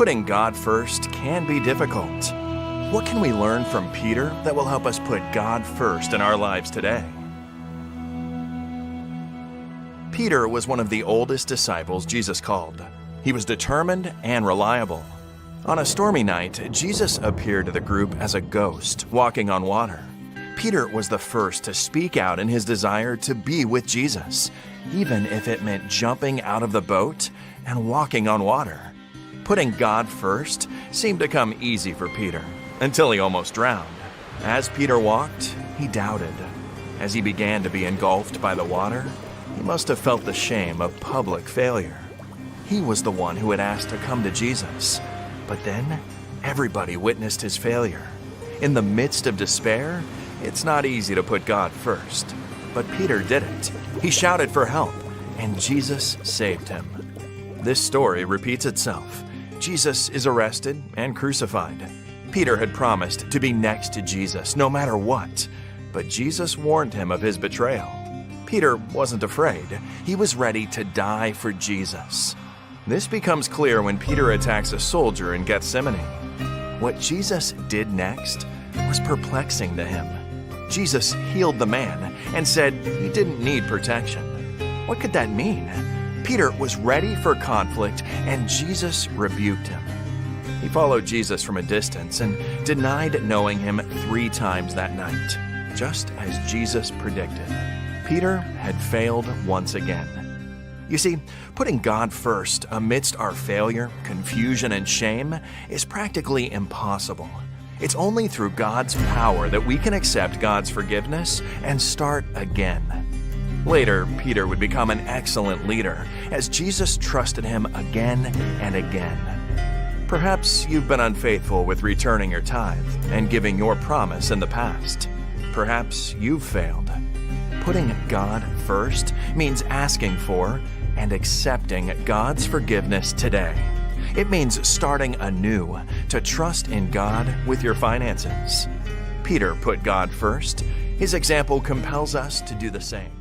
Putting God first can be difficult. What can we learn from Peter that will help us put God first in our lives today? Peter was one of the oldest disciples Jesus called. He was determined and reliable. On a stormy night, Jesus appeared to the group as a ghost, walking on water. Peter was the first to speak out in his desire to be with Jesus, even if it meant jumping out of the boat and walking on water. Putting God first seemed to come easy for Peter, until he almost drowned. As Peter walked, he doubted. As he began to be engulfed by the water, he must have felt the shame of public failure. He was the one who had asked to come to Jesus, but then everybody witnessed his failure. In the midst of despair, it's not easy to put God first, but Peter did it. He shouted for help, and Jesus saved him. This story repeats itself. Jesus is arrested and crucified. Peter had promised to be next to Jesus no matter what, but Jesus warned him of his betrayal. Peter wasn't afraid. He was ready to die for Jesus. This becomes clear when Peter attacks a soldier in Gethsemane. What Jesus did next was perplexing to him. Jesus healed the man and said he didn't need protection. What could that mean? Peter was ready for conflict, and Jesus rebuked him. He followed Jesus from a distance and denied knowing him 3 times that night, just as Jesus predicted. Peter had failed once again. You see, putting God first amidst our failure, confusion, and shame is practically impossible. It's only through God's power that we can accept God's forgiveness and start again. Later, Peter would become an excellent leader as Jesus trusted him again and again. Perhaps you've been unfaithful with returning your tithe and giving your promise in the past. Perhaps you've failed. Putting God first means asking for and accepting God's forgiveness today. It means starting anew to trust in God with your finances. Peter put God first. His example compels us to do the same.